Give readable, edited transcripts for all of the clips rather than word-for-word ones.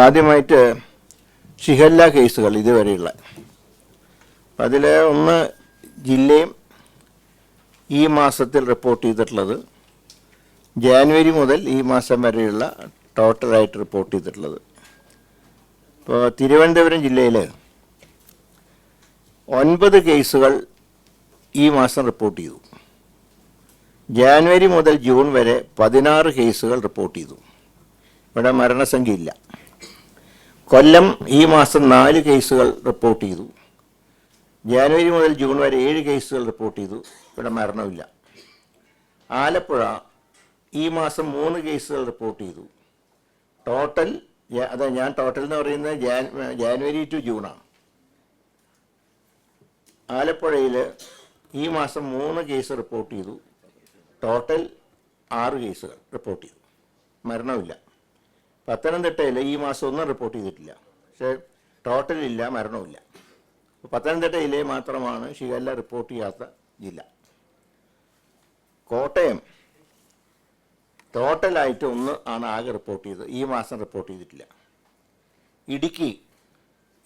ആദ്യമായിട്ട് ഷിഗല്ല കേസുകൾ ഇതുവരെയുള്ള അതിൽ ഒന്ന് ജില്ലയും ഈ മാസത്തിൽ റിപ്പോർട്ട് ചെയ്തിട്ടുള്ളത് ജാനുവരി മുതൽ ഈ മാസം വരെയുള്ള ടോട്ടലായിട്ട് റിപ്പോർട്ട് ചെയ്തിട്ടുള്ളത്. ഇപ്പോൾ തിരുവനന്തപുരം ജില്ലയിൽ 9 കേസുകൾ ഈ മാസം റിപ്പോർട്ട് ചെയ്തു. ജാനുവരി മുതൽ ജൂൺ വരെ 16 കേസുകൾ റിപ്പോർട്ട് ചെയ്തു. ഇവിടെ മരണസംഖ്യ ഇല്ല. കൊല്ലം ഈ മാസം 4 കേസുകൾ റിപ്പോർട്ട് ചെയ്തു. ജാനുവരി മുതൽ ജൂൺ വരെ 7 കേസുകൾ റിപ്പോർട്ട് ചെയ്തു. ഇവിടെ മരണമില്ല. ആലപ്പുഴ ഈ മാസം 3 കേസുകൾ റിപ്പോർട്ട് ചെയ്തു. ടോട്ടൽ ഞാൻ ടോട്ടൽ എന്ന് പറയുന്നത് ജാനുവരി ടു ജൂണാണ്. ആലപ്പുഴയിൽ ഈ മാസം 3 കേസ് റിപ്പോർട്ട് ചെയ്തു. ടോട്ടൽ 6 കേസുകൾ റിപ്പോർട്ട് ചെയ്തു. മരണമില്ല. പത്തനംതിട്ടയിൽ ഈ മാസം ഒന്നും റിപ്പോർട്ട് ചെയ്തിട്ടില്ല. പക്ഷേ ടോട്ടലില്ല, മരണമില്ല. പത്തനംതിട്ടയിലെ മാത്രമാണ് ഷിഗല്ല റിപ്പോർട്ട് ചെയ്യാത്ത ജില്ല. കോട്ടയം ടോട്ടലായിട്ട് 1 ആണ് ആകെ റിപ്പോർട്ട് ചെയ്തത്. ഈ മാസം റിപ്പോർട്ട് ചെയ്തിട്ടില്ല. ഇടുക്കി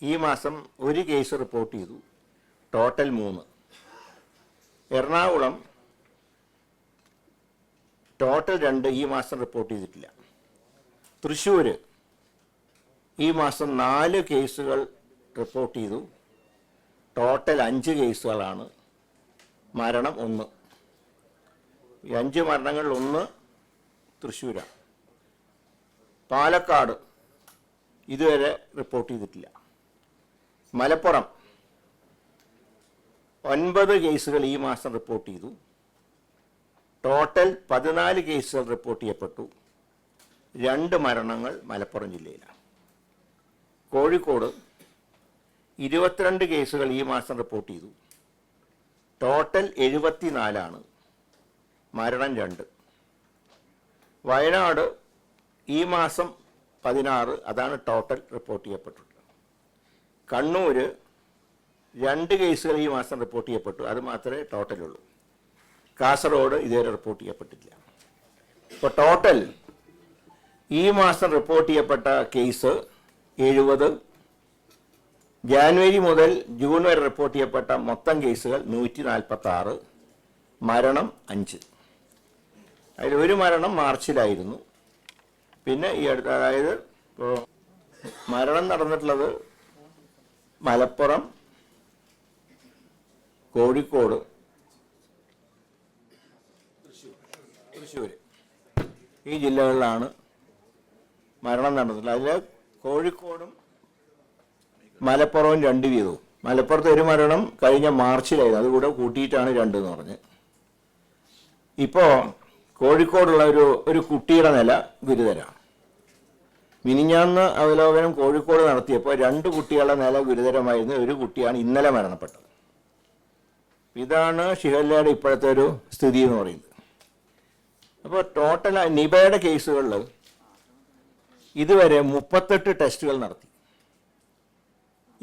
ഈ മാസം 1 കേസ് റിപ്പോർട്ട് ചെയ്തു. ടോട്ടൽ 3. എറണാകുളം ടോട്ടൽ 2 ഈ മാസം റിപ്പോർട്ട് ചെയ്തിട്ടില്ല. തൃശ്ശൂർ ഈ മാസം 4 കേസുകൾ റിപ്പോർട്ട് ചെയ്തു. ടോട്ടൽ 5 കേസുകളാണ്. മരണം 1. ഈ 5 മരണങ്ങളിൽ 1 തൃശ്ശൂരാണ്. പാലക്കാട് ഇതുവരെ റിപ്പോർട്ട് ചെയ്തിട്ടില്ല. മലപ്പുറം 9 കേസുകൾ ഈ മാസം റിപ്പോർട്ട് ചെയ്തു. ടോട്ടൽ 14 കേസുകൾ റിപ്പോർട്ട് ചെയ്യപ്പെട്ടു. 2 മരണങ്ങൾ മലപ്പുറം ജില്ലയിലാണ്. കോഴിക്കോട് 22 കേസുകൾ ഈ മാസം റിപ്പോർട്ട് ചെയ്തു. ടോട്ടൽ 74 മരണം 2. വയനാട് ഈ മാസം 16, അതാണ് ടോട്ടൽ റിപ്പോർട്ട് ചെയ്യപ്പെട്ടിട്ടുള്ളത്. കണ്ണൂർ 2 കേസുകൾ ഈ മാസം റിപ്പോർട്ട് ചെയ്യപ്പെട്ടു. അത് മാത്രമേ ടോട്ടലുള്ളൂ. കാസർഗോഡ് ഇതുവരെ റിപ്പോർട്ട് ചെയ്യപ്പെട്ടിട്ടില്ല. ഇപ്പോൾ ടോട്ടൽ ഈ മാസം റിപ്പോർട്ട് ചെയ്യപ്പെട്ട കേസ് 70. ജാനുവരി മുതൽ ജൂൺ വരെ റിപ്പോർട്ട് ചെയ്യപ്പെട്ട മൊത്തം കേസുകൾ 146. മരണം 5. അതിൽ 1 മരണം മാർച്ചിലായിരുന്നു. പിന്നെ ഈ അടുത്ത, അതായത് ഇപ്പോൾ മരണം നടന്നിട്ടുള്ളത് മലപ്പുറം, കോഴിക്കോട്, തൃശ്ശൂർ ഈ ജില്ലകളിലാണ് മരണം നടന്നിട്ടുള്ളത്. അതിൽ കോഴിക്കോടും മലപ്പുറവും 2 വീതവും. മലപ്പുറത്ത് 1 മരണം കഴിഞ്ഞ മാർച്ചിലായിരുന്നു. അതുകൂടെ കൂട്ടിയിട്ടാണ് 2 എന്ന് പറഞ്ഞ്. ഇപ്പോൾ കോഴിക്കോടുള്ള ഒരു കുട്ടിയുടെ നില ഗുരുതരമാണ്. മിനിഞ്ഞാന്ന് അവലോകനം കോഴിക്കോട് നടത്തിയപ്പോൾ 2 കുട്ടികളുടെ നില ഗുരുതരമായിരുന്നു. 1 കുട്ടിയാണ് ഇന്നലെ മരണപ്പെട്ടത്. ഇതാണ് ഷിഗല്ലയുടെ ഇപ്പോഴത്തെ ഒരു സ്ഥിതി എന്ന് പറയുന്നത്. അപ്പോൾ ടോട്ടൽ നിപയുടെ കേസുകളിൽ ഇതുവരെ 38 ടെസ്റ്റുകൾ നടത്തി.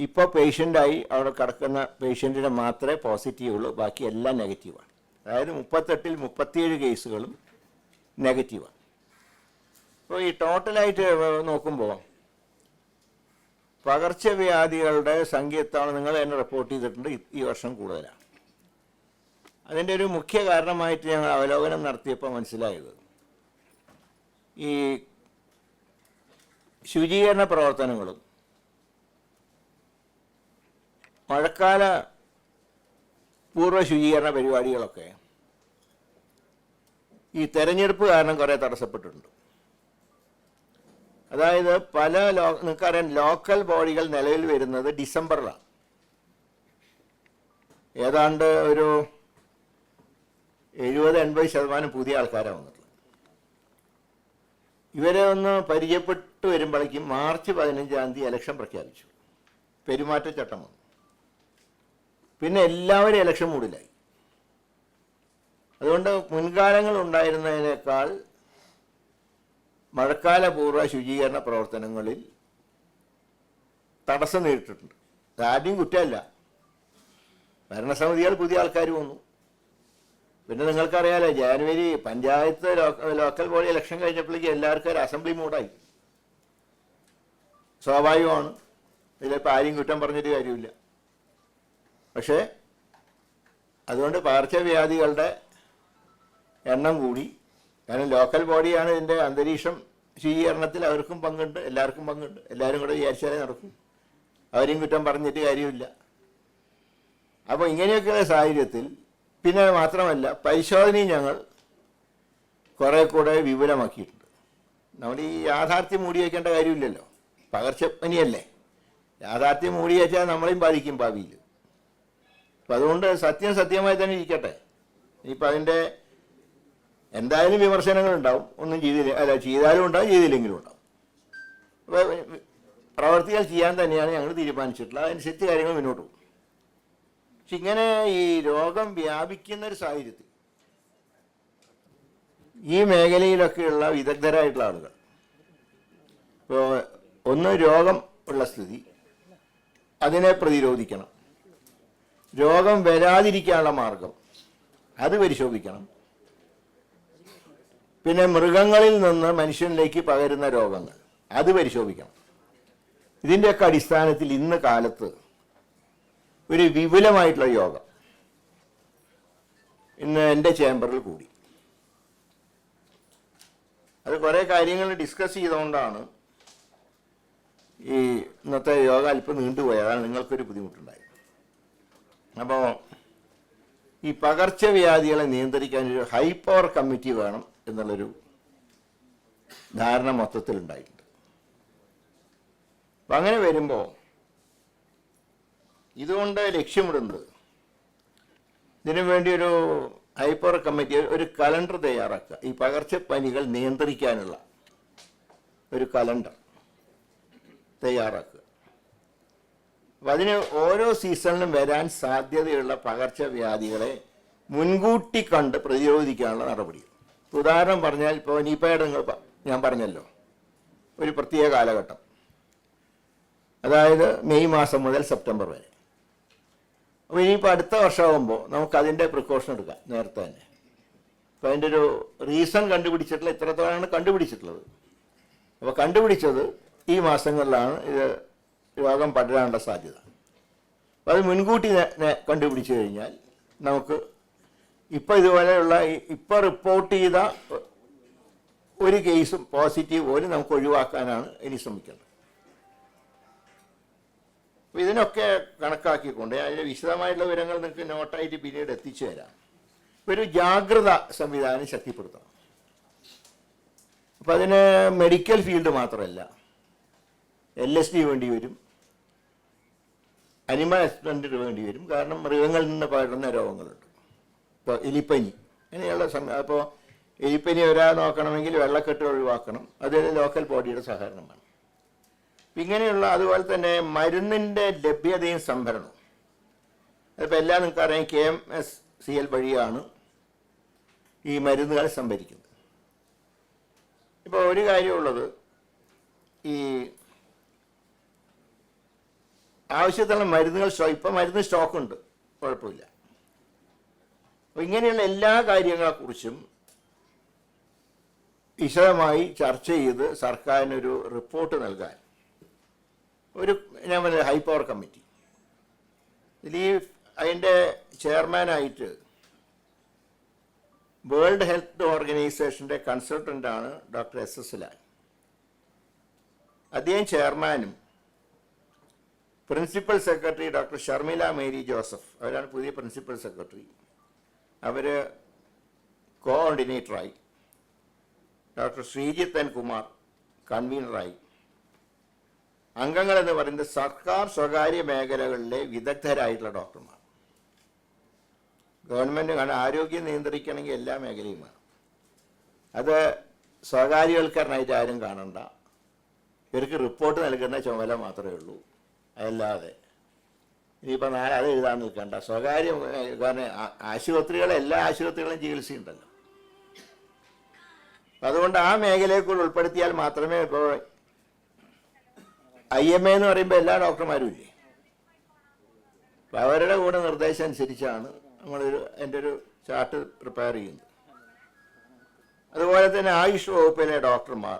ഇപ്പോൾ പേഷ്യൻ്റായി അവിടെ കിടക്കുന്ന പേഷ്യൻറ്റിന് മാത്രമേ പോസിറ്റീവ് ഉള്ളൂ. ബാക്കി എല്ലാം നെഗറ്റീവാണ്. അതായത് 38ൽ 37 കേസുകളും നെഗറ്റീവാണ്. അപ്പോൾ ഈ ടോട്ടലായിട്ട് നോക്കുമ്പോൾ പകർച്ചവ്യാധികളുടെ സംഖ്യ എത്താണ് നിങ്ങൾ തന്നെ റിപ്പോർട്ട് ചെയ്തിട്ടുണ്ട് ഈ വർഷം കൂടുതലാണ്. അതിൻ്റെ ഒരു മുഖ്യ കാരണമായിട്ട് ഞങ്ങൾ അവലോകനം നടത്തിയപ്പോൾ മനസ്സിലായത് ഈ ശുചീകരണ പ്രവർത്തനങ്ങളും മഴക്കാല പൂർവ്വ ശുചീകരണ പരിപാടികളൊക്കെ ഈ തെരഞ്ഞെടുപ്പ് കാരണം കുറേ തടസ്സപ്പെട്ടിട്ടുണ്ട്. അതായത് പല നിങ്ങൾക്കറിയാം, ലോക്കൽ ബോഡികൾ നിലവിൽ വരുന്നത് ഡിസംബറിലാണ്. ഏതാണ്ട് ഒരു 70-80% പുതിയ ആൾക്കാരാണ് വന്നിട്ടുള്ളത്. ഇവരെ ഒന്ന് പരിചയപ്പെട്ട് വരുമ്പോഴേക്കും മാർച്ച് 15-ാം തീയതി ഇലക്ഷൻ പ്രഖ്യാപിച്ചു. പെരുമാറ്റച്ചട്ടം വന്നു. പിന്നെ എല്ലാവരും ഇലക്ഷൻ മൂഡിലായി. അതുകൊണ്ട് മുൻകാലങ്ങൾ ഉണ്ടായിരുന്നതിനേക്കാൾ മഴക്കാല പൂർവ്വ ശുചീകരണ പ്രവർത്തനങ്ങളിൽ തടസ്സം നേരിട്ടിട്ടുണ്ട്. ആദ്യം കുറ്റമല്ല, ഭരണസമിതികൾ പുതിയ ആൾക്കാർ വന്നു. പിന്നെ നിങ്ങൾക്കറിയാലോ, January panchayat local body election കഴിഞ്ഞപ്പോഴേക്കും എല്ലാവർക്കും ഒരു അസംബ്ലി മൂഡായി. സ്വാഭാവികമാണ്. ഇതിലിപ്പോൾ ആരെയും കുറ്റം പറഞ്ഞിട്ട് കാര്യമില്ല. പക്ഷേ അതുകൊണ്ട് പകർച്ചവ്യാധികളുടെ എണ്ണം കൂടി. കാരണം ലോക്കൽ ബോഡിയാണ് ഇതിൻ്റെ അന്തരീക്ഷം ശുചീകരണത്തിൽ അവർക്കും പങ്കുണ്ട്, എല്ലാവർക്കും പങ്കുണ്ട്. എല്ലാവരും കൂടെ വിചാരിച്ചാലേ നടക്കും. അവരെയും കുറ്റം പറഞ്ഞിട്ട് കാര്യമില്ല. അപ്പോൾ ഇങ്ങനെയൊക്കെയുള്ള സാഹചര്യത്തിൽ പിന്നെ മാത്രമല്ല പരിശോധനയും ഞങ്ങൾ കുറേ കൂടെ വിപുലമാക്കിയിട്ടുണ്ട്. നമ്മൾ ഈ യാഥാർത്ഥ്യം മൂടി വയ്ക്കേണ്ട കാര്യമില്ലല്ലോ. പകർച്ചപ്പനിയല്ലേ, യാഥാർത്ഥ്യം മൂടി വച്ചാൽ നമ്മളെയും ബാധിക്കും ഭാവിയിൽ. അപ്പം അതുകൊണ്ട് സത്യമായി തന്നെ ഇരിക്കട്ടെ. ഇപ്പം അതിൻ്റെ എന്തായാലും വിമർശനങ്ങളുണ്ടാവും. ഒന്നും ചെയ്താലും ഉണ്ടാവും, ചെയ്തില്ലെങ്കിലും ഉണ്ടാവും. അപ്പോൾ പ്രവർത്തികൾ ചെയ്യാൻ തന്നെയാണ് ഞങ്ങൾ തീരുമാനിച്ചിട്ടുള്ളത്. അതനുസരിച്ച് കാര്യങ്ങൾ മുന്നോട്ട് പോകും. പക്ഷെ ഇങ്ങനെ ഈ രോഗം വ്യാപിക്കുന്ന ഒരു സാഹചര്യത്തിൽ ഈ മേഖലയിലൊക്കെയുള്ള വിദഗ്ധരായിട്ടുള്ള ആളുകൾ, ഇപ്പോൾ ഒന്ന് രോഗം ഉള്ള സ്ഥിതി, അതിനെ പ്രതിരോധിക്കണം. രോഗം വരാതിരിക്കാനുള്ള മാർഗം അത് പരിശോധിക്കണം. പിന്നെ മൃഗങ്ങളിൽ നിന്ന് മനുഷ്യനിലേക്ക് പകരുന്ന രോഗങ്ങൾ അത് പരിശോധിക്കണം. ഇതിൻ്റെയൊക്കെ അടിസ്ഥാനത്തിൽ ഇന്ന് കാലത്ത് ഒരു വിപുലമായിട്ടുള്ള യോഗം ഇന്ന് എൻ്റെ ചേംബറിൽ കൂടി. അത് കുറേ കാര്യങ്ങൾ ഡിസ്കസ് ചെയ്തുകൊണ്ടാണ് ഈ ഇന്നത്തെ യോഗ അല്പം നീണ്ടുപോയത്. അതാണ് നിങ്ങൾക്കൊരു ബുദ്ധിമുട്ടുണ്ടായത്. അപ്പോൾ ഈ പകർച്ചവ്യാധികളെ നിയന്ത്രിക്കാൻ ഒരു ഹൈ പവർ കമ്മിറ്റി വേണം എന്നുള്ളൊരു ധാരണ മൊത്തത്തിലുണ്ടായിട്ടുണ്ട്. അപ്പം അങ്ങനെ വരുമ്പോൾ ഇതുകൊണ്ട് ലക്ഷ്യമിടുന്നത് ഇതിനു വേണ്ടി ഒരു ഹൈ പവർ കമ്മിറ്റി ഒരു കലണ്ടർ തയ്യാറാക്കുക. ഈ പകർച്ചപ്പനികൾ നിയന്ത്രിക്കാനുള്ള ഒരു കലണ്ടർ തയ്യാറാക്കുക. അപ്പം അതിന് ഓരോ സീസണിലും വരാൻ സാധ്യതയുള്ള പകർച്ചവ്യാധികളെ മുൻകൂട്ടി കണ്ട് പ്രതിരോധിക്കാനുള്ള നടപടികൾ. ഉദാഹരണം പറഞ്ഞാൽ ഇപ്പോൾ നിപയുടെ ഞാൻ പറഞ്ഞല്ലോ, ഒരു പ്രത്യേക കാലഘട്ടം, അതായത് മെയ് മാസം മുതൽ സെപ്റ്റംബർ വരെ. അപ്പോൾ ഇനിയിപ്പോൾ അടുത്ത വർഷമാകുമ്പോൾ നമുക്കതിൻ്റെ പ്രിക്കോഷൻ എടുക്കാം നേരത്തെ തന്നെ. അപ്പോൾ അതിൻ്റെ ഒരു റീസൺ കണ്ടുപിടിച്ചിട്ടുള്ള ഇത്രത്തോളമാണ് കണ്ടുപിടിച്ചിട്ടുള്ളത്. അപ്പോൾ കണ്ടുപിടിച്ചത് ഈ മാസങ്ങളിലാണ് ഇത് രോഗം പടരാനുള്ള സാധ്യത. അപ്പോൾ അത് മുൻകൂട്ടി കണ്ടുപിടിച്ചു കഴിഞ്ഞാൽ നമുക്ക് ഇപ്പോൾ ഇതുപോലെയുള്ള ഇപ്പോൾ റിപ്പോർട്ട് ചെയ്ത ഒരു കേസും പോസിറ്റീവ് പോലും നമുക്ക് ഒഴിവാക്കാനാണ് ഇനി ശ്രമിക്കുന്നത്. അപ്പോൾ ഇതിനൊക്കെ കണക്കാക്കിക്കൊണ്ട് അതിൻ്റെ വിശദമായിട്ടുള്ള വിവരങ്ങൾ നിങ്ങൾക്ക് നോട്ടായിട്ട് പിന്നീട് എത്തിച്ചു തരാം. ഒരു ജാഗ്രത സംവിധാനം ശക്തിപ്പെടുത്തണം. അപ്പോൾ അതിന് മെഡിക്കൽ ഫീൽഡ് മാത്രമല്ല, LSD വേണ്ടി വരും, അനിമൽ ഹസ്ബൻഡറി വേണ്ടി വരും. കാരണം മൃഗങ്ങളിൽ നിന്ന് പകരുന്ന രോഗങ്ങളുണ്ട്. ഇപ്പോൾ എലിപ്പനി അങ്ങനെയുള്ള അപ്പോൾ എലിപ്പനി വരാതെ നോക്കണമെങ്കിൽ വെള്ളക്കെട്ട് ഒഴിവാക്കണം. അത് ലോക്കൽ ബോഡിയുടെ സഹകരണമാണ്. ഇങ്ങനെയുള്ള അതുപോലെ തന്നെ മരുന്നിൻ്റെ ലഭ്യതയും സംഭരണവും. അതിപ്പോൾ എല്ലാം നിങ്ങൾക്കറിയാം, KMSCL വഴിയാണ് ഈ മരുന്നുകൾ സംഭരിക്കുന്നത്. ഇപ്പോൾ ഒരു കാര്യമുള്ളത്, ഈ ആവശ്യത്തിനുള്ള മരുന്നുകൾ ഇപ്പം മരുന്ന് സ്റ്റോക്കുണ്ട്, കുഴപ്പമില്ല. അപ്പോൾ ഇങ്ങനെയുള്ള എല്ലാ കാര്യങ്ങളെക്കുറിച്ചും വിശദമായി ചർച്ച ചെയ്ത് സർക്കാരിനൊരു റിപ്പോർട്ട് നൽകാൻ ഞാൻ പറഞ്ഞ ഹൈ പവർ കമ്മിറ്റി. അതിൻ്റെ ചെയർമാനായിട്ട് വേൾഡ് ഹെൽത്ത് ഓർഗനൈസേഷൻ്റെ കൺസൾട്ടൻ്റാണ് ഡോക്ടർ SS ലാൽ. അദ്ദേഹം ചെയർമാനും principal secretary doctor Sharmila Mary Joseph, അവരാണ് പുതിയ പ്രിൻസിപ്പൽ സെക്രട്ടറി. അവർ കോഓർഡിനേറ്ററായി. Doctor Sreejith N. കുമാർ കൺവീനറായി. അംഗങ്ങളെന്ന് പറയുന്നത് സർക്കാർ സ്വകാര്യ മേഖലകളിലെ വിദഗ്ധരായിട്ടുള്ള ഡോക്ടർമാർ. ഗവൺമെൻറ് ആരോഗ്യം നിയന്ത്രിക്കണമെങ്കിൽ എല്ലാ മേഖലയും വേണം. അത് സ്വകാര്യവൽക്കരണമായിട്ട് ആരും കാണണ്ട. ഇവർക്ക് റിപ്പോർട്ട് നൽകുന്ന ചുമതല മാത്രമേ ഉള്ളൂ. അതല്ലാതെ ഇനിയിപ്പോൾ നാളെ അത് എഴുതാൻ നിൽക്കണ്ട. സ്വകാര്യ കാരണം എല്ലാ ആശുപത്രികളും ചികിത്സയുണ്ടല്ലോ. അതുകൊണ്ട് ആ മേഖലയെ കൂടെ ഉൾപ്പെടുത്തിയാൽ മാത്രമേ ഇപ്പോൾ IMA എന്ന് പറയുമ്പോൾ എല്ലാ ഡോക്ടർമാരും ഇല്ലേ, അപ്പോൾ അവരുടെ കൂടെ നിർദ്ദേശം അനുസരിച്ചാണ് എൻ്റെ ഒരു ചാർട്ട് പ്രിപ്പയർ ചെയ്യുന്നത്. അതുപോലെ തന്നെ ആയുഷ് വകുപ്പിലെ ഡോക്ടർമാർ,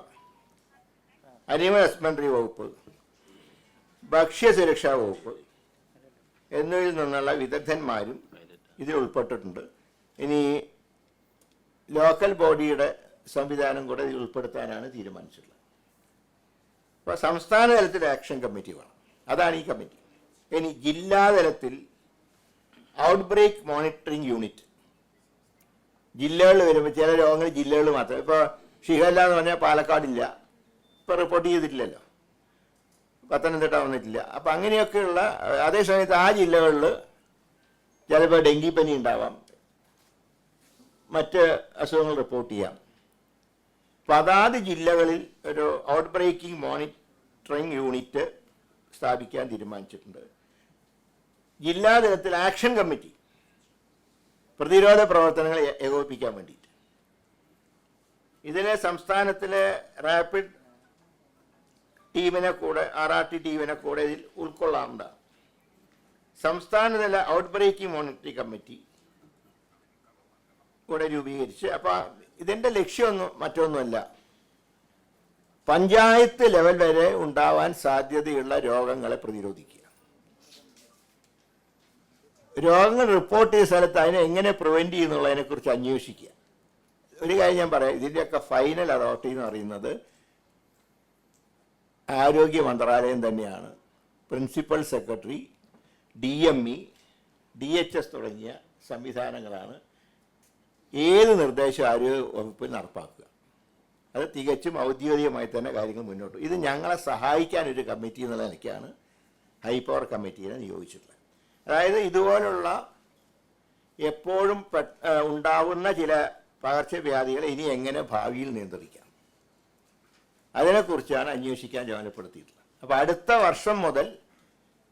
അനിമൽ ഹസ്ബൻഡറി വകുപ്പ്, ഭക്ഷ്യസുരക്ഷാ വകുപ്പ് എന്നിവയിൽ നിന്നുള്ള വിദഗ്ധന്മാരും ഇതിൽ ഉൾപ്പെട്ടിട്ടുണ്ട്. ഇനി ലോക്കൽ ബോഡിയുടെ സംവിധാനം കൂടെ ഇതിൽ ഉൾപ്പെടുത്താനാണ് തീരുമാനിച്ചിട്ടുള്ളത്. അപ്പോൾ സംസ്ഥാന തലത്തിൽ ആക്ഷൻ കമ്മിറ്റി വേണം, അതാണ് ഈ കമ്മിറ്റി. ഇനി ജില്ലാതലത്തിൽ ഔട്ട്ബ്രേക്ക് മോണിറ്ററിംഗ് യൂണിറ്റ്. ജില്ലകളിൽ വരുമ്പോൾ ചില രോഗങ്ങൾ ജില്ലകളിൽ മാത്രം, ഇപ്പോൾ ഷിഗല്ല എന്ന് പറഞ്ഞാൽ പാലക്കാടില്ല, ഇപ്പോൾ റിപ്പോർട്ട് ചെയ്തിട്ടില്ലല്ലോ, പത്തനംതിട്ട വന്നിട്ടില്ല. അപ്പം അങ്ങനെയൊക്കെയുള്ള, അതേസമയത്ത് ആ ജില്ലകളിൽ ചിലപ്പോൾ ഡെങ്കിപ്പനി ഉണ്ടാവാം, മറ്റ് അസുഖങ്ങൾ റിപ്പോർട്ട് ചെയ്യാം. അപ്പം അതാത് ജില്ലകളിൽ ഒരു ഔട്ട് ബ്രേക്കിംഗ് മോണിറ്ററിംഗ് യൂണിറ്റ് സ്ഥാപിക്കാൻ തീരുമാനിച്ചിട്ടുണ്ട്. ജില്ലാതലത്തിൽ ആക്ഷൻ കമ്മിറ്റി, പ്രതിരോധ പ്രവർത്തനങ്ങൾ ഏകോപിപ്പിക്കാൻ വേണ്ടിയിട്ട്. ഇതിലെ സംസ്ഥാനത്തിലെ റാപ്പിഡ് ടീമിനെ കൂടെ, RRT ടീമിനെ കൂടെ ഇതിൽ ഉൾക്കൊള്ളാവുന്നതാണ്. സംസ്ഥാനതല ഔട്ട് ബ്രേക്കിംഗ് മോണിറ്ററിംഗ് കമ്മിറ്റി കൂടെ രൂപീകരിച്ച്, അപ്പോൾ ഇതിൻ്റെ ലക്ഷ്യമൊന്നും മറ്റൊന്നുമല്ല, പഞ്ചായത്ത് ലെവൽ വരെ ഉണ്ടാവാൻ സാധ്യതയുള്ള രോഗങ്ങളെ പ്രതിരോധിക്കുക. രോഗങ്ങൾ റിപ്പോർട്ട് ചെയ്ത സ്ഥലത്ത് അതിനെ എങ്ങനെ പ്രിവെൻറ്റ് ചെയ്യുന്നുള്ളതിനെക്കുറിച്ച് അന്വേഷിക്കുക. ഒരു കാര്യം ഞാൻ പറയാം, ഇതിൻ്റെയൊക്കെ ഫൈനൽ അതോറിറ്റി എന്ന് പറയുന്നത് ആരോഗ്യ മന്ത്രാലയം തന്നെയാണ്. പ്രിൻസിപ്പൽ സെക്രട്ടറി, DME, DHS തുടങ്ങിയ സംവിധാനങ്ങളാണ് ഏത് നിർദ്ദേശം ആരോഗ്യ വകുപ്പിൽ നടപ്പാക്കുക. അത് തികച്ചും ഔദ്യോഗികമായി തന്നെ കാര്യങ്ങൾ മുന്നോട്ട്. ഇത് ഞങ്ങളെ സഹായിക്കാൻ ഒരു കമ്മിറ്റി എന്നുള്ള നിലയ്ക്കാണ് ഹൈപ്പവർ കമ്മിറ്റിയെ നിയോഗിച്ചിട്ടുള്ളത്. അതായത് ഇതുപോലുള്ള എപ്പോഴും ഉണ്ടാവുന്ന ചില പകർച്ചവ്യാധികളെ ഇനി എങ്ങനെ ഭാവിയിൽ നിയന്ത്രിക്കാം, അതിനെക്കുറിച്ചാണ് അന്വേഷിക്കാൻ ചുമതലപ്പെടുത്തിയിട്ടുള്ളത്. അപ്പോൾ അടുത്ത വർഷം മുതൽ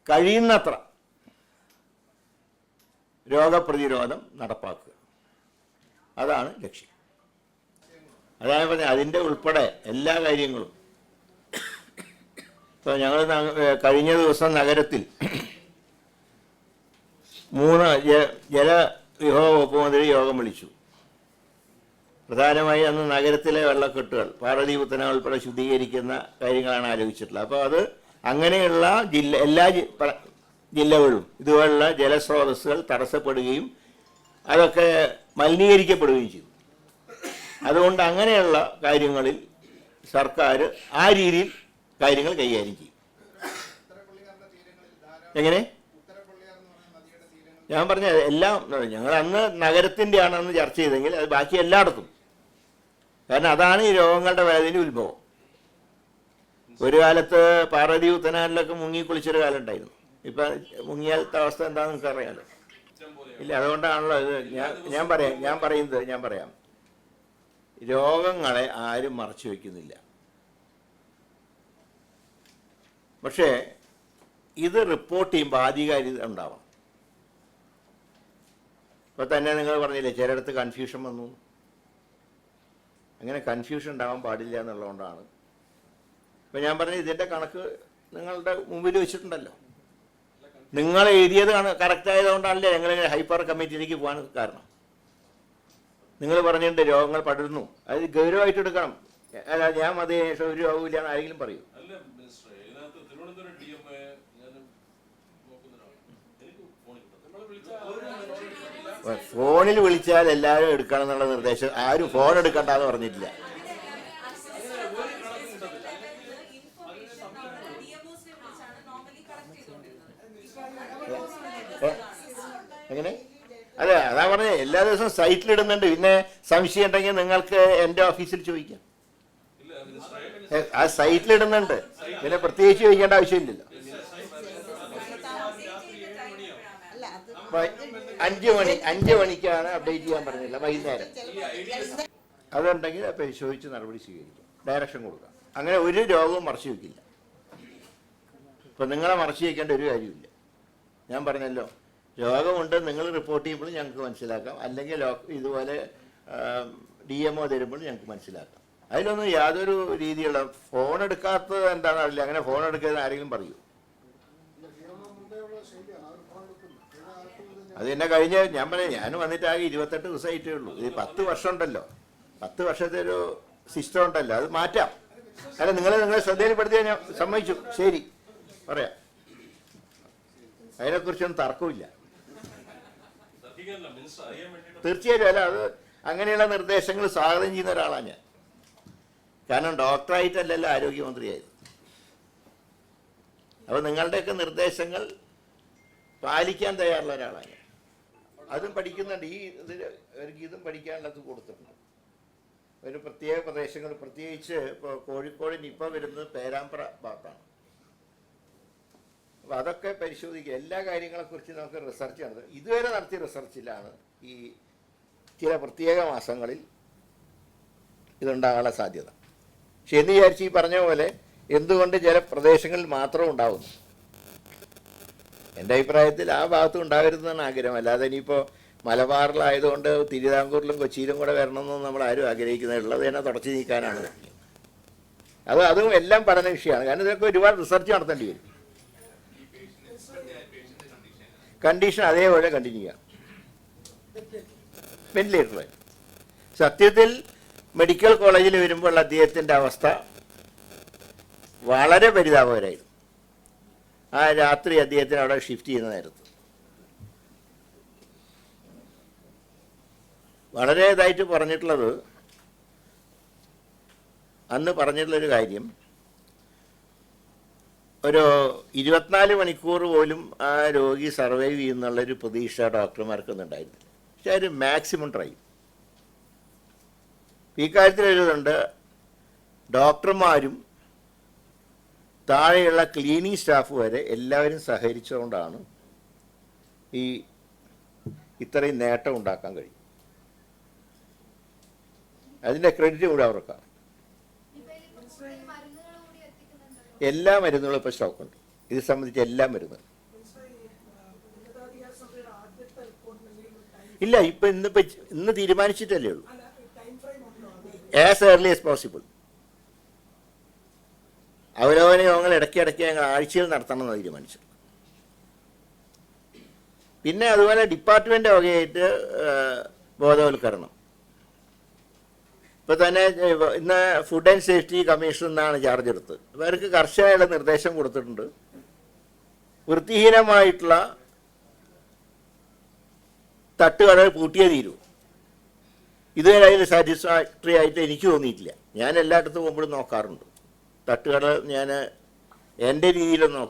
കഴിയുന്നത്ര രോഗപ്രതിരോധം നടപ്പാക്കുക, അതാണ് ലക്ഷ്യം. അതാണ് പറഞ്ഞത്, അതിൻ്റെ ഉൾപ്പെടെ എല്ലാ കാര്യങ്ങളും. ഇപ്പോൾ ഞങ്ങൾ കഴിഞ്ഞ ദിവസം നഗരത്തിൽ 3 ജലവിഭവ വകുപ്പ് മന്ത്രി യോഗം വിളിച്ചു. പ്രധാനമായി അന്ന് നഗരത്തിലെ വെള്ളക്കെട്ടുകൾ, പാർവതീപുത്തന ഉൾപ്പെടെ ശുദ്ധീകരിക്കുന്ന കാര്യങ്ങളാണ് ആലോചിച്ചിട്ടുള്ളത്. അപ്പോൾ അത് അങ്ങനെയുള്ള എല്ലാ ജില്ലകളിലും ഇതുപോലുള്ള ജലസ്രോതസ്സുകൾ തടസ്സപ്പെടുകയും അതൊക്കെ മലിനീകരിക്കപ്പെടുകയും ചെയ്തു. അതുകൊണ്ട് അങ്ങനെയുള്ള കാര്യങ്ങളിൽ സർക്കാർ ആ രീതിയിൽ കാര്യങ്ങൾ കൈകാര്യം ചെയ്യും. എങ്ങനെ ഞാൻ പറഞ്ഞ എല്ലാം ഞങ്ങൾ അന്ന് നഗരത്തിൻ്റെ ആണെന്ന് ചർച്ച ചെയ്തെങ്കിൽ അത് ബാക്കി എല്ലായിടത്തും, കാരണം അതാണ് ഈ രോഗങ്ങളുടെ വേദനയുടെ ഉത്ഭവം. ഒരു കാലത്ത് പാർവതി ഉത്തനാലിലൊക്കെ മുങ്ങിക്കുളിച്ചൊരു കാലം ഉണ്ടായിരുന്നു. ഇപ്പം മുങ്ങിയാലത്തെ അവസ്ഥ എന്താണെന്ന് നിങ്ങൾക്ക് അറിയാമല്ലോ. ഇല്ല, അതുകൊണ്ടാണല്ലോ ഇത് ഞാൻ പറയാം. രോഗങ്ങളെ ആരും മറച്ചു വയ്ക്കുന്നില്ല. പക്ഷേ ഇത് റിപ്പോർട്ട് ചെയ്യുമ്പോൾ ആധികാരികത ഉണ്ടാവണം. ഇപ്പോൾ തന്നെ നിങ്ങൾ പറഞ്ഞില്ലേ ചിലയിടത്ത് കൺഫ്യൂഷൻ വന്നു. അങ്ങനെ കൺഫ്യൂഷൻ ഉണ്ടാവാൻ പാടില്ല എന്നുള്ളതുകൊണ്ടാണ് ഇപ്പം ഞാൻ പറഞ്ഞത്. ഇതിൻ്റെ കണക്ക് നിങ്ങളുടെ മുമ്പിൽ വെച്ചിട്ടുണ്ടല്ലോ. നിങ്ങൾ എഴുതിയത് കറക്റ്റ് ആയതുകൊണ്ടാണല്ലേ ഞങ്ങൾ ഹൈപ്പവർ കമ്മിറ്റിയിലേക്ക് പോകാൻ കാരണം. നിങ്ങൾ പറഞ്ഞിട്ടുണ്ട് രോഗങ്ങൾ പടരുന്നു, അത് ഗൗരവമായിട്ട് എടുക്കണം. അല്ല ഞാൻ ശേഷം ഒരു രോഗമില്ല എന്ന് ആരെങ്കിലും പറയൂ? ഫോണിൽ വിളിച്ചാൽ എല്ലാവരും എടുക്കണം എന്നുള്ള നിർദ്ദേശം ആരും ഫോൺ എടുക്കണ്ടെന്ന് പറഞ്ഞിട്ടില്ല. എങ്ങനെ? അതെ, അതാ പറഞ്ഞത്, എല്ലാ ദിവസവും സൈറ്റിലിടുന്നുണ്ട്. പിന്നെ സംശയം ഉണ്ടെങ്കിൽ നിങ്ങൾക്ക് എൻ്റെ ഓഫീസിൽ ചോദിക്കാം. ആ സൈറ്റിലിടുന്നുണ്ട്, പിന്നെ പ്രത്യേകിച്ച് ചോദിക്കേണ്ട ആവശ്യമില്ലല്ലോ. 5 മണിക്കാണ് അപ്ഡേറ്റ് ചെയ്യാൻ പറഞ്ഞില്ല, വൈകുന്നേരം. അതുണ്ടെങ്കിൽ പരിശോധിച്ച് നടപടി സ്വീകരിക്കാം, ഡയറക്ഷൻ കൊടുക്കാം. അങ്ങനെ ഒരു രോഗവും മറച്ചു വയ്ക്കില്ല. ഇപ്പം നിങ്ങളെ മറച്ചു വയ്ക്കേണ്ട ഒരു കാര്യമില്ല. ഞാൻ പറഞ്ഞല്ലോ, രോഗമുണ്ട് നിങ്ങൾ റിപ്പോർട്ട് ചെയ്യുമ്പോൾ ഞങ്ങൾക്ക് മനസ്സിലാക്കാം, അല്ലെങ്കിൽ ഇതുപോലെ DMO തരുമ്പോൾ ഞങ്ങൾക്ക് മനസ്സിലാക്കാം. അതിലൊന്നും യാതൊരു രീതിയിലുള്ള ഫോൺ എടുക്കാത്തത് എന്താണെന്ന് അറിയില്ല. അങ്ങനെ ഫോൺ എടുക്കുന്നത് ആരെങ്കിലും പറയൂ? അത് എന്നെ ഞാൻ പറയാം, ഞാൻ വന്നിട്ട് ആകെ 28 ദിവസമായിട്ടേ ഉള്ളൂ. ഇത് 10 വർഷം ഉണ്ടല്ലോ, 10 വർഷത്തെ ഒരു സിസ്റ്റം ഉണ്ടല്ലോ, അത് മാറ്റാം. അല്ല നിങ്ങളെ ശ്രദ്ധയിൽപ്പെടുത്തിയാൽ ഞാൻ സമ്മതിച്ചു, ശരി പറയാം. അതിനെക്കുറിച്ചൊന്നും തർക്കമില്ല. തീർച്ചയായും അല്ല, അത് അങ്ങനെയുള്ള നിർദ്ദേശങ്ങൾ സ്വാഗതം ചെയ്യുന്ന ഒരാളാണ് ഞാൻ. കാരണം ഡോക്ടറായിട്ടല്ലല്ലോ ആരോഗ്യമന്ത്രിയായത്. അപ്പോൾ നിങ്ങളുടെയൊക്കെ നിർദ്ദേശങ്ങൾ പാലിക്കാൻ തയ്യാറുള്ള ഒരാളാണ് ഞാൻ. അതും പഠിക്കുന്നുണ്ട്. ഒരു ഗീതം പഠിക്കാനുള്ളത് കൊടുത്തിട്ടുണ്ട്. ഒരു പ്രത്യേക പ്രദേശങ്ങൾ, പ്രത്യേകിച്ച് ഇപ്പോൾ കോഴിക്കോടിന് ഇപ്പോൾ വരുന്നത് പേരാമ്പ്ര ഭാഗത്താണ്. അപ്പോൾ അതൊക്കെ പരിശോധിക്കുക. എല്ലാ കാര്യങ്ങളെക്കുറിച്ച് നമുക്ക് റിസർച്ച് നടത്തുക. ഇതുവരെ നടത്തിയ റിസർച്ചിലാണ് ഈ ചില പ്രത്യേക മാസങ്ങളിൽ ഇതുണ്ടാകാനുള്ള സാധ്യത. പക്ഷെ എന്ന് വിചാരിച്ച് ഈ പറഞ്ഞ പോലെ എന്തുകൊണ്ട് ചില പ്രദേശങ്ങളിൽ മാത്രം ഉണ്ടാവുന്നു? എൻ്റെ അഭിപ്രായത്തിൽ ആ ഭാഗത്തും ഉണ്ടാകരുതെന്നാണ് ആഗ്രഹം. അല്ലാതെ ഇനിയിപ്പോൾ മലബാറിലായതുകൊണ്ട് തിരുവിതാംകൂറിലും കൊച്ചിയിലും കൂടെ വരണമെന്നൊന്നും നമ്മൾ ആരും ആഗ്രഹിക്കുന്നത്. ഉള്ളത് തന്നെ തുടച്ചു നീക്കാനാണ്. അതും എല്ലാം പഠന വിഷയമാണ്. കാരണം ഇതൊക്കെ ഒരുപാട് റിസർച്ച് നടത്തേണ്ടി വരും. കണ്ടീഷൻ അതേപോലെ കണ്ടിന്യൂ ചെയ്യാം. വെന്റിലേറ്റർ സത്യത്തിൽ മെഡിക്കൽ കോളേജിൽ വരുമ്പോൾ അദ്ദേഹത്തിൻ്റെ അവസ്ഥ വളരെ പരിതാപകരമായിരുന്നു. ആ രാത്രി അദ്ദേഹത്തിന് അവിടെ ഷിഫ്റ്റ് ചെയ്യുന്ന നേരത്ത് വളരെ ഇതായിട്ട് പറഞ്ഞിട്ടുള്ളത്, അന്ന് പറഞ്ഞിട്ടുള്ളൊരു കാര്യം, ഒരു 24 മണിക്കൂർ പോലും ആ രോഗി സർവൈവ് ചെയ്യുന്നുള്ളൊരു പ്രതീക്ഷ ഡോക്ടർമാർക്കൊന്നും ഉണ്ടായിരുന്നു. പക്ഷെ അവർ മാക്സിമം ട്രൈ. ഈ കാര്യത്തിലൊരിതുണ്ട്, ഡോക്ടർമാരും താഴെയുള്ള ക്ലീനിങ് സ്റ്റാഫ് വരെ എല്ലാവരും സഹകരിച്ചുകൊണ്ടാണ് ഇത്രയും നേട്ടം ഉണ്ടാക്കാൻ കഴിയും. അതിൻ്റെ ക്രെഡിറ്റ് കൂടെ അവർക്കാണ്. എല്ലാ മരുന്നുകളും ഇപ്പോൾ സ്റ്റോക്കുണ്ട്. ഇത് സംബന്ധിച്ച് എല്ലാ മരുന്നുകളും ഇല്ല. ഇന്ന് തീരുമാനിച്ചിട്ടല്ലേ ഉള്ളൂ. As early as possible. അവലോകന യോഗങ്ങൾ ഇടയ്ക്കിടയ്ക്ക് ഞങ്ങൾ ആഴ്ചയിൽ നടത്തണമെന്ന് തീരുമാനിച്ചു. പിന്നെ അതുപോലെ ഡിപ്പാർട്ട്മെൻ്റ് വകയായിട്ട് ബോധവൽക്കരണം. ഇപ്പോൾ തന്നെ ഇന്ന് ഫുഡ് ആൻഡ് സേഫ്റ്റി കമ്മീഷൻ എന്നാണ് ചാർജ് എടുത്തത്. അവർക്ക് കർശനമായുള്ള നിർദ്ദേശം കൊടുത്തിട്ടുണ്ട്. വൃത്തിഹീനമായിട്ടുള്ള തട്ടുകടകൾ പൂട്ടിയേ തീരൂ. ഇതുവരെ അതിൽ സാറ്റിസ്ഫാക്ടറി ആയിട്ട് എനിക്ക് തോന്നിയിട്ടില്ല. ഞാൻ എല്ലായിടത്തും പോകുമ്പോഴും നോക്കാറുണ്ട്. തട്ടുകട ഞാൻ എൻ്റെ രീതിയിലൊന്ന്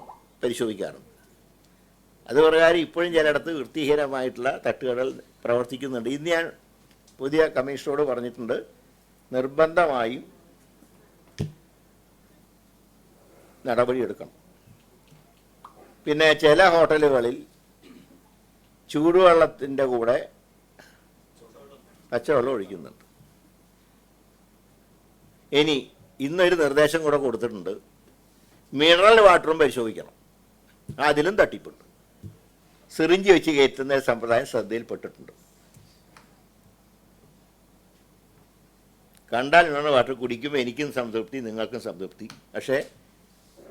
പരിശോധിക്കാറുണ്ട്. അത് പ്രകാരം ഇപ്പോഴും ചിലയിടത്ത് വൃത്തിഹീനമായിട്ടുള്ള തട്ടുകടകൾ പ്രവർത്തിക്കുന്നുണ്ട്. ഇന്ന് ഞാൻ പുതിയ കമ്മീഷനോട് പറഞ്ഞിട്ടുണ്ട്, നിർബന്ധമായും നടപടിയെടുക്കണം. പിന്നെ ചില ഹോട്ടലുകളിൽ ചൂടുവെള്ളത്തിൻ്റെ കൂടെ പച്ചവെള്ളം ഒഴിക്കുന്നുണ്ട്. ഇന്നൊരു നിർദ്ദേശം കൂടെ കൊടുത്തിട്ടുണ്ട്, മിനറൽ വാട്ടറും പരിശോധിക്കണം. അതിലും തട്ടിപ്പുണ്ട്. സിറിഞ്ച് വെച്ച് കയറ്റുന്ന സമ്പ്രദായം ശ്രദ്ധയിൽപ്പെട്ടിട്ടുണ്ട്. കണ്ടാൽ മിനറൽ വാട്ടർ കുടിക്കുമ്പോൾ എനിക്കും സംതൃപ്തി, നിങ്ങൾക്കും സംതൃപ്തി. പക്ഷേ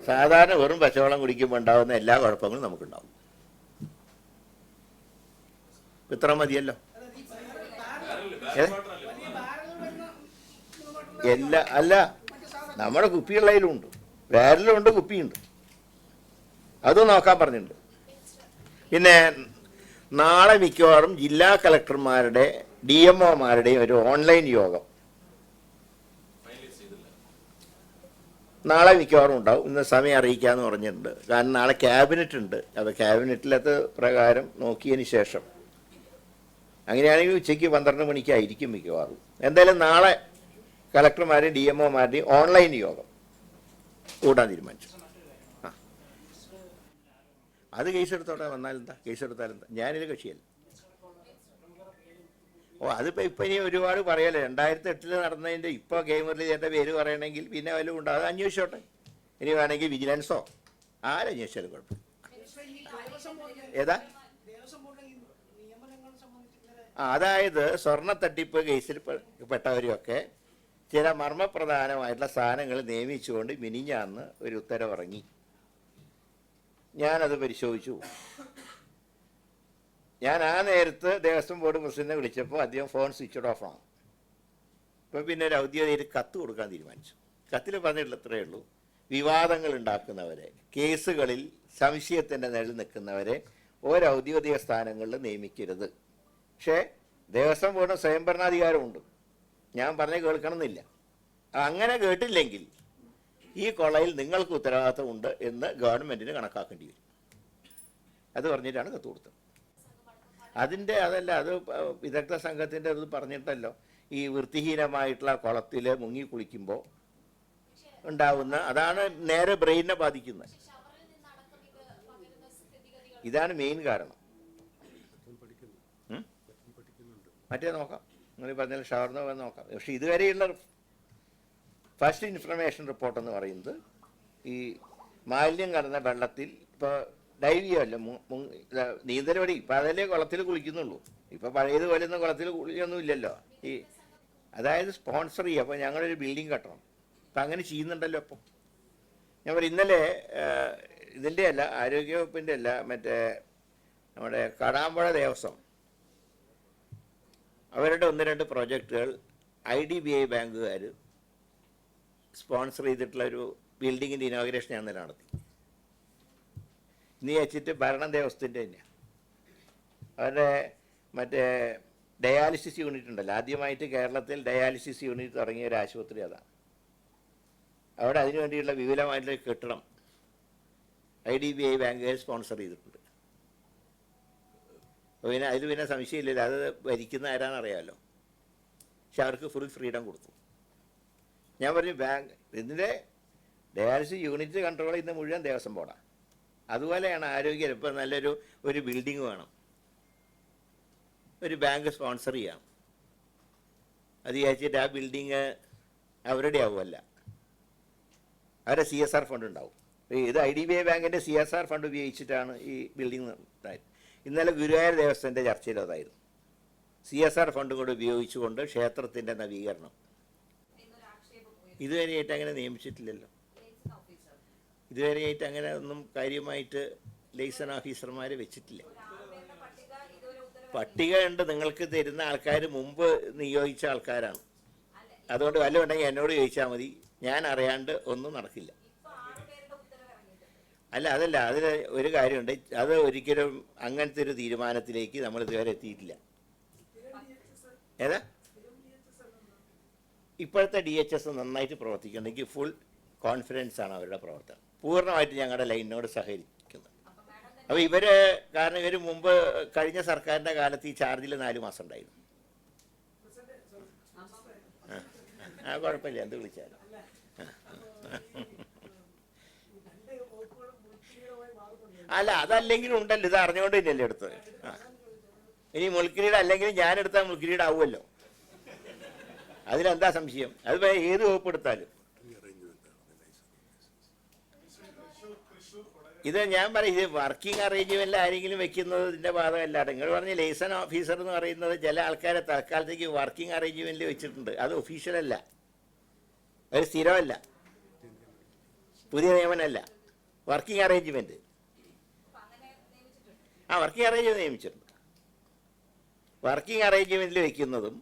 സാധാരണ വെറും പച്ചവെള്ളം കുടിക്കുമ്പോൾ ഉണ്ടാകുന്ന എല്ലാ കുഴപ്പങ്ങളും നമുക്കുണ്ടാവും. ഇത്ര മതിയല്ലോ. അല്ല, നമ്മുടെ കുപ്പിയുള്ളതിലുണ്ട്, ബാരലുണ്ട്, കുപ്പിയുണ്ട്. അതും നോക്കാൻ പറഞ്ഞിട്ടുണ്ട്. പിന്നെ നാളെ മിക്കവാറും ജില്ലാ കളക്ടർമാരുടെ DMOമാരുടെയും ഒരു ഓൺലൈൻ യോഗം നാളെ മിക്കവാറും ഉണ്ടാവും. ഇന്ന് സമയം അറിയിക്കാമെന്ന് പറഞ്ഞിട്ടുണ്ട്. കാരണം നാളെ ക്യാബിനറ്റ് ഉണ്ട്. അപ്പോൾ ക്യാബിനറ്റിലത് പ്രകാരം നോക്കിയതിന് ശേഷം, അങ്ങനെയാണെങ്കിൽ ഉച്ചയ്ക്ക് 12 മണിക്കായിരിക്കും മിക്കവാറും. എന്തായാലും നാളെ കളക്ടർമാരുടെയും DMOമാരുടെയും ഓൺലൈൻ യോഗം കൂട്ടാൻ തീരുമാനിച്ചു. അത് കേസെടുത്തോട്ടെ, വന്നാലെന്താ, കേസെടുത്താലെന്താ, ഞാനിത് കക്ഷിയല്ല. അതിപ്പോൾ ഇനി ഒരുപാട് പറയാലോ. 2008 നടന്നതിൻ്റെ ഇപ്പോൾ ഗെയിമറിൽ ചേട്ടൻ്റെ പേര് പറയണമെങ്കിൽ പിന്നെ വല്ലതും ഉണ്ടാകും. അത് അന്വേഷിച്ചോട്ടെ. ഇനി വേണമെങ്കിൽ വിജിലൻസോ ആരന്വേഷിച്ചാലും കുഴപ്പം. ഏതാ? അതായത് സ്വർണ്ണ തട്ടിപ്പ് കേസിൽ പെട്ടവരെയൊക്കെ ചില മർമ്മപ്രധാനമായിട്ടുള്ള സാധനങ്ങൾ നിയമിച്ചുകൊണ്ട് മിനിഞ്ഞാന്ന് ഒരു ഉത്തരവിറങ്ങി. ഞാനത് പരിശോധിച്ചു. ഞാൻ ആ നേരത്ത് ദേവസ്വം ബോർഡ് പ്രസിഡന്റിനെ വിളിച്ചപ്പോൾ അദ്ദേഹം ഫോൺ സ്വിച്ച് ഓഫ് ആണ്. അപ്പോൾ പിന്നെ ഒരു ഔദ്യോഗിക കത്ത് കൊടുക്കാൻ തീരുമാനിച്ചു. കത്തിൽ പറഞ്ഞിട്ടുള്ള ഇത്രയേ ഉള്ളൂ, വിവാദങ്ങൾ ഉണ്ടാക്കുന്നവരെ, കേസുകളിൽ സംശയത്തിൻ്റെ നിഴൽ നിൽക്കുന്നവരെ ഒരൗദ്യോഗിക സ്ഥാനങ്ങളിൽ നിയമിക്കരുത്. പക്ഷേ ദേവസ്വം ബോർഡിന് സ്വയംഭരണാധികാരമുണ്ട്. ഞാൻ പറഞ്ഞ് കേൾക്കണമെന്നില്ല. അങ്ങനെ കേട്ടില്ലെങ്കിൽ ഈ കൊള്ളയിൽ നിങ്ങൾക്ക് ഉത്തരവാദിത്തമുണ്ട് എന്ന് ഗവൺമെൻറ്റിന് കണക്കാക്കേണ്ടി വരും. അത് പറഞ്ഞിട്ടാണ് കത്ത് കൊടുത്തത്. അതല്ല, അത് വിദഗ്ധ സംഘത്തിൻ്റെ അത് പറഞ്ഞിട്ടല്ലോ. ഈ വൃത്തിഹീനമായിട്ടുള്ള കുളത്തിൽ മുങ്ങി കുളിക്കുമ്പോൾ ഉണ്ടാവുന്ന, അതാണ് നേരെ ബ്രെയിനിനെ ബാധിക്കുന്നത്. ഇതാണ് മെയിൻ കാരണം. മറ്റേ നോക്കാം, നിങ്ങൾ പറഞ്ഞാൽ ഷവർന്ന് വന്ന് നോക്കാം. പക്ഷെ ഇതുവരെയുള്ള ഫസ്റ്റ് ഇൻഫർമേഷൻ റിപ്പോർട്ടെന്ന് പറയുന്നത് ഈ മാലിന്യം കലർന്ന വെള്ളത്തിൽ ഇപ്പോൾ ഡൈവ് ചെയ്യുമല്ലോ, നീന്തൽ ഇപ്പം അതല്ലേ കുളത്തിൽ കുളിക്കുന്നുള്ളൂ. ഇപ്പം പഴയതുപോലെയൊന്നും കുളത്തിൽ കുളിയൊന്നും ഇല്ലല്ലോ. ഈ അതായത് സ്പോൺസർ ചെയ്യുക. അപ്പോൾ ഞങ്ങളൊരു ബിൽഡിംഗ് കട്ടണം, അപ്പം അങ്ങനെ ചെയ്യുന്നുണ്ടല്ലോ. അപ്പം ഞാൻ പറയും, ഇന്നലെ ഇതിൻ്റെ അല്ല, ആരോഗ്യവകുപ്പിൻ്റെ അല്ല, മറ്റേ നമ്മുടെ കടാമ്പുഴ ദേവസ്വം അവരുടെ 1-2 പ്രോജക്റ്റുകൾ IDBI ബാങ്കുകാർ സ്പോൺസർ ചെയ്തിട്ടുള്ള ഒരു ബിൽഡിങ്ങിൻ്റെ ഇനോഗ്രേഷൻ ഞാൻ ഇന്നലെ നടത്തി. ഇന്ന് വെച്ചിട്ട് ഭരണം ദേവസ്വത്തിൻ്റെ തന്നെയാണ്. അവരുടെ മറ്റേ ഡയാലിസിസ് യൂണിറ്റ് ഉണ്ടല്ലോ, ആദ്യമായിട്ട് കേരളത്തിൽ ഡയാലിസിസ് യൂണിറ്റ് തുടങ്ങിയ ഒരു ആശുപത്രി അതാണ്. അവിടെ അതിനു വേണ്ടിയുള്ള വിപുലമായിട്ടുള്ള കെട്ടിടം IDBI ബാങ്കുകാർ സ്പോൺസർ ചെയ്തിട്ടുണ്ട്. പിന്നെ അതിൽ പിന്നെ സംശയമില്ലല്ലോ, അത് ഭരിക്കുന്ന ആരാന്നറിയാമല്ലോ. പക്ഷെ അവർക്ക് ഫുൾ ഫ്രീഡം കൊടുത്തു. ഞാൻ പറഞ്ഞു, ബാങ്ക് ഇതിൻ്റെ ഡയാലിസിസ് യൂണിറ്റ് കൺട്രോൾ ചെയ്യുന്ന മുഴുവൻ ദേവസ്വം ബോർഡാണ്. അതുപോലെയാണ് ആരോഗ്യം. ഇപ്പം ഒരു ബിൽഡിംഗ് വേണം, ഒരു ബാങ്ക് സ്പോൺസർ ചെയ്യാം. അത് വിചാരിച്ചിട്ട് ആ ബിൽഡിങ് അവരുടെ ആവുമല്ല, അവരുടെ CSR ഫണ്ട് ഉണ്ടാവും. ഇത് IDBI ബാങ്കിൻ്റെ CSR ഫണ്ട് ഉപയോഗിച്ചിട്ടാണ് ഈ ബിൽഡിംഗ് ഉണ്ടായത്. ഇന്നലെ ഗുരുവായൂർ ദേവസ്വത്തിൻ്റെ ചർച്ചയിൽ അതായിരുന്നു. CSR ഫണ്ട് കൂടെ ഉപയോഗിച്ചുകൊണ്ട് ക്ഷേത്രത്തിൻ്റെ നവീകരണം. ഇതുവരെയായിട്ട് അങ്ങനെ നിയമിച്ചിട്ടില്ലല്ലോ. ഇതുവരെയായിട്ട് അങ്ങനെ ഒന്നും കാര്യമായിട്ട് ലൈസൺ ഓഫീസർമാർ വെച്ചിട്ടില്ല. പട്ടിക ഉണ്ട്, നിങ്ങൾക്ക് തരുന്ന ആൾക്കാർ മുമ്പ് നിയോഗിച്ച ആൾക്കാരാണ്. അതുകൊണ്ട് വല്ലതും ഉണ്ടെങ്കിൽ എന്നോട് ചോദിച്ചാൽ മതി, ഞാൻ അറിയാണ്ട് ഒന്നും നടക്കില്ല. അതല്ല, അതിൽ ഒരു കാര്യമുണ്ട്, അത് ഒരിക്കലും അങ്ങനത്തെ ഒരു തീരുമാനത്തിലേക്ക് നമ്മൾ ഇതുവരെ എത്തിയിട്ടില്ല. ഏതാ ഇപ്പോഴത്തെ DHS നന്നായിട്ട് പ്രവർത്തിക്കുന്നുണ്ട്. എനിക്ക് ഫുൾ കോൺഫിഡൻസ് ആണ് അവരുടെ പ്രവർത്തനം. പൂർണ്ണമായിട്ട് ഞങ്ങളുടെ ലൈനിനോട് സഹകരിക്കുന്നത്. അപ്പോൾ കാരണം ഇവർ മുമ്പ് കഴിഞ്ഞ സർക്കാരിൻ്റെ കാലത്ത് ഈ ചാർജിൽ 4 മാസം ഉണ്ടായിരുന്നു. കുഴപ്പമില്ല, എന്ത് വിളിച്ചാലും. അതല്ലെങ്കിലും ഉണ്ടല്ലോ, ഇത് അറിഞ്ഞുകൊണ്ട് തന്നെയല്ലേ എടുത്തത്. ഇനി മുൾക്കിരീട് അല്ലെങ്കിൽ ഞാനെടുത്താൽ മുൾക്കിരീട് ആവുമല്ലോ, അതിലെന്താ സംശയം? അത് ഏത് വകുപ്പ് എടുത്താലും. ഇത് ഞാൻ പറയും, ഇത് വർക്കിംഗ് അറേഞ്ച്മെൻറ്റിൽ ആരെങ്കിലും വെക്കുന്നത് ഇതിൻ്റെ ബാധകമല്ല. നിങ്ങൾ പറഞ്ഞ ലൈസൺ ഓഫീസർ എന്ന് പറയുന്നത് ചില ആൾക്കാരെ തൽക്കാലത്തേക്ക് വർക്കിംഗ് അറേഞ്ച്മെൻറ്റിൽ വെച്ചിട്ടുണ്ട്. അത് ഒഫീഷ്യലല്ല, അത് സ്ഥിരമല്ല, പുതിയ നിയമനമല്ല, വർക്കിംഗ് അറേഞ്ച്മെൻറ്റ്. വർക്കിംഗ് അറേഞ്ച്മെൻറ്റ് നിയമിച്ചിട്ടുണ്ട്. വർക്കിംഗ് അറേഞ്ച്മെൻറ്റിൽ വെക്കുന്നതും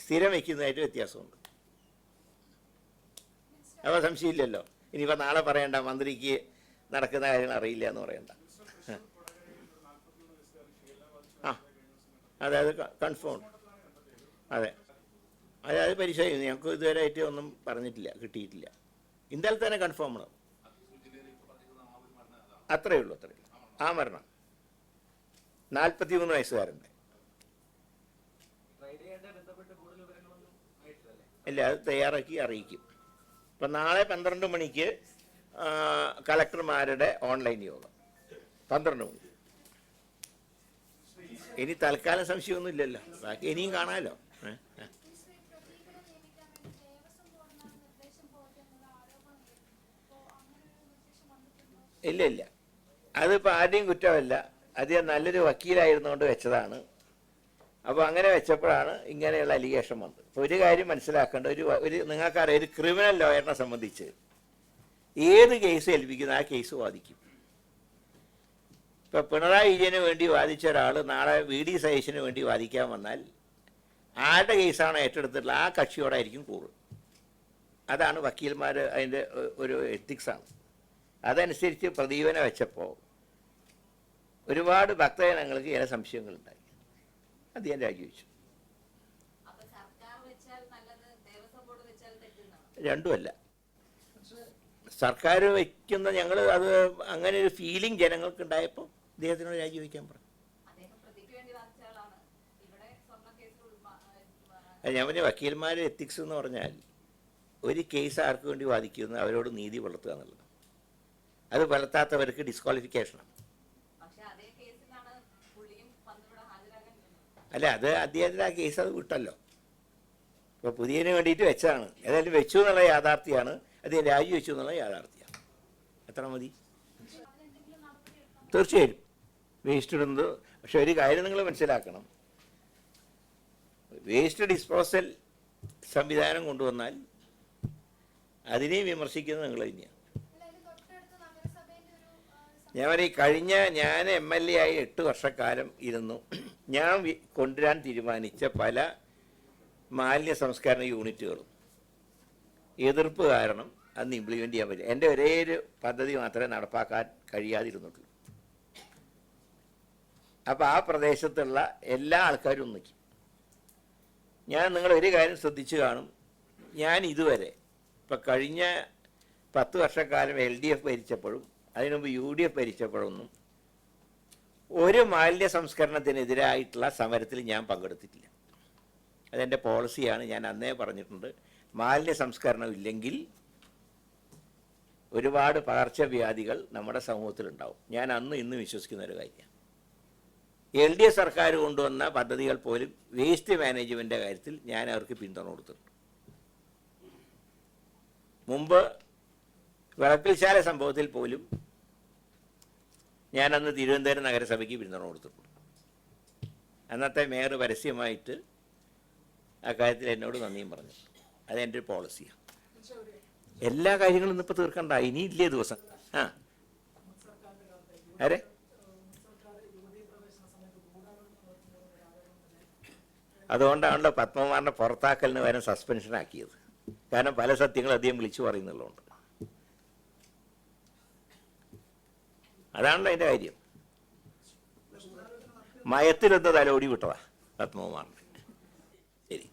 സ്ഥിരം വയ്ക്കുന്നതായിട്ട് വ്യത്യാസമുണ്ട്. അപ്പോൾ സംശയമില്ലല്ലോ. ഇനിയിപ്പോൾ നാളെ പറയണ്ട മന്ത്രിക്ക് നടക്കുന്ന കാര്യങ്ങൾ അറിയില്ല എന്ന് പറയണ്ട. അതായത് കൺഫേം. അതെ, അതായത് പരിശോധിക്കുന്നു. ഞങ്ങൾക്ക് ഇതുവരെ ആയിട്ട് ഒന്നും പറഞ്ഞിട്ടില്ല, കിട്ടിയിട്ടില്ല. ഇന്നലെ തന്നെ കൺഫേം ആണ്. അത്രയേ ഉള്ളൂ. ആ മരണം 43 വയസ്സുകാരൻ്റെ. ഇല്ല, അത് തയ്യാറാക്കി അറിയിക്കും. ഇപ്പം നാളെ 12 മണിക്ക് കളക്ടർമാരുടെ ഓൺലൈൻ യോഗം 12 മണി. ഇനി തൽക്കാലം സംശയമൊന്നും ഇല്ലല്ലോ, ബാക്കി ഇനിയും കാണാമല്ലോ. ഇല്ല, അതിപ്പോൾ ആരുടെയും കുറ്റമല്ല. അത് നല്ലൊരു വക്കീലായിരുന്നുകൊണ്ട് വെച്ചതാണ്. അപ്പോൾ അങ്ങനെ വെച്ചപ്പോഴാണ് ഇങ്ങനെയുള്ള അലിഗേഷൻ വന്നത്. അപ്പോൾ ഒരു കാര്യം മനസ്സിലാക്കേണ്ട, നിങ്ങൾക്കറിയാം, ഒരു ക്രിമിനൽ ലോയറിനെ സംബന്ധിച്ച് ഏത് കേസ് ഏൽപ്പിക്കുന്ന ആ കേസ് വാദിക്കും. ഇപ്പോൾ പിണറായി വിജയന് വേണ്ടി വാദിച്ച ഒരാൾ നാളെ VD സതീശന് വേണ്ടി വാദിക്കാൻ വന്നാൽ ആരുടെ കേസാണോ ഏറ്റെടുത്തിട്ടുള്ള ആ കക്ഷിയോടായിരിക്കും കൂറ്. അതാണ് വക്കീൽമാർ, അതിൻ്റെ ഒരു എത്തിക്സാണ്. അതനുസരിച്ച് പ്രദീപനെ വെച്ചപ്പോൾ ഒരുപാട് ഭക്തജനങ്ങൾക്ക് ചില സംശയങ്ങളുണ്ടായി. അദ്ദേഹം രാജിവെച്ചു. രണ്ടുമല്ല, സർക്കാർ വയ്ക്കുന്ന ഞങ്ങൾ അത് അങ്ങനെ ഒരു ഫീലിംഗ് ജനങ്ങൾക്ക് ഉണ്ടായപ്പോൾ അദ്ദേഹത്തിനോട് രാജിവെക്കാൻ പറഞ്ഞു. ഞാൻ പറഞ്ഞ വക്കീൽമാരുടെ എത്തിക്സ് എന്ന് പറഞ്ഞാൽ ഒരു കേസ് ആർക്ക് വേണ്ടി വാദിക്കുന്നു അവരോട് നീതി പുലർത്തുക എന്നുള്ളത്. അത് പുലർത്താത്തവർക്ക് ഡിസ്ക്വാളിഫിക്കേഷനാണ്. അല്ല, അത് അദ്ദേഹത്തിൻ്റെ ആ കേസ് അത് വിട്ടല്ലോ. ഇപ്പോൾ പുതിയതിന് വേണ്ടിയിട്ട് വെച്ചതാണ്. ഏതായാലും വെച്ചു എന്നുള്ള യാഥാർത്ഥ്യമാണ്. അദ്ദേഹം രാജിവെച്ചു എന്നുള്ള യാഥാർത്ഥ്യമാണ്. എത്ര മതി? തീർച്ചയായും വേസ്റ്റ് ഇടുന്നത്. പക്ഷെ ഒരു കാര്യം നിങ്ങൾ മനസ്സിലാക്കണം, വേസ്റ്റ് ഡിസ്പോസൽ സംവിധാനം കൊണ്ടുവന്നാൽ അതിനെയും വിമർശിക്കുന്നത് നിങ്ങൾ തന്നെയാണ്. ഞാൻ MLA ആയി 8 വർഷക്കാലം ഇരുന്നു. ഞാൻ കൊണ്ടുവരാൻ തീരുമാനിച്ച പല മാലിന്യ സംസ്കരണ യൂണിറ്റുകളും എതിർപ്പ് കാരണം അന്ന് ഇംപ്ലിമെൻ്റ് ചെയ്യാൻ പറ്റില്ല. എൻ്റെ ഒരേ ഒരു പദ്ധതി മാത്രമേ നടപ്പാക്കാൻ കഴിയാതിരുന്നുള്ളൂ. അപ്പോൾ ആ പ്രദേശത്തുള്ള എല്ലാ ആൾക്കാരും ഒന്നിക്കും. നിങ്ങൾ ഒരു കാര്യം ശ്രദ്ധിച്ചു കാണും, ഞാൻ ഇതുവരെ ഇപ്പം കഴിഞ്ഞ 10 വർഷക്കാലം LDF ഭരിച്ചപ്പോഴും അതിനു മുമ്പ് UDF ഭരിച്ചപ്പോഴൊന്നും ഒരു മാലിന്യ സംസ്കരണത്തിനെതിരായിട്ടുള്ള സമരത്തിൽ ഞാൻ പങ്കെടുത്തിട്ടില്ല. അതെൻ്റെ പോളിസിയാണ്. ഞാൻ അന്നേ പറഞ്ഞിട്ടുണ്ട്, മാലിന്യ സംസ്കരണം ഇല്ലെങ്കിൽ ഒരുപാട് പകർച്ചവ്യാധികൾ നമ്മുടെ സമൂഹത്തിലുണ്ടാവും. ഞാൻ അന്നും ഇന്നും വിശ്വസിക്കുന്ന ഒരു കാര്യമാണ്. LDF സർക്കാർ കൊണ്ടുവന്ന പദ്ധതികൾ പോലും വേസ്റ്റ് മാനേജ്മെൻറ്റിൻ്റെ കാര്യത്തിൽ ഞാൻ അവർക്ക് പിന്തുണ കൊടുത്തിട്ടുണ്ട്. മുമ്പ് വിളപ്പിൽശാല സംഭവത്തിൽ പോലും ഞാനന്ന് തിരുവനന്തപുരം നഗരസഭയ്ക്ക് പിന്തുണ കൊടുത്തിട്ടുണ്ട്. അന്നത്തെ മേയർ പരസ്യമായിട്ട് അക്കാര്യത്തിൽ എന്നോട് നന്ദിയും പറഞ്ഞു. അതെൻ്റെ ഒരു പോളിസിയാണ്. എല്ലാ കാര്യങ്ങളും ഇന്നിപ്പോൾ തീർക്കണ്ട, ഇനിയില്ലേ ദിവസം. ആരെ അതുകൊണ്ടാണല്ലോ പത്മകുമാറിനെ പുറത്താക്കലിന് വരെ സസ്പെൻഷൻ ആക്കിയത്. കാരണം പല സത്യങ്ങളും അദ്ദേഹം വിളിച്ചു പറയുന്നുള്ളതുകൊണ്ട്. അതാണല്ലോ അതിൻ്റെ കാര്യം. മയത്തിലൊന്ന് തലോടി വിട്ടതാ പത്മകുമാറിനെ.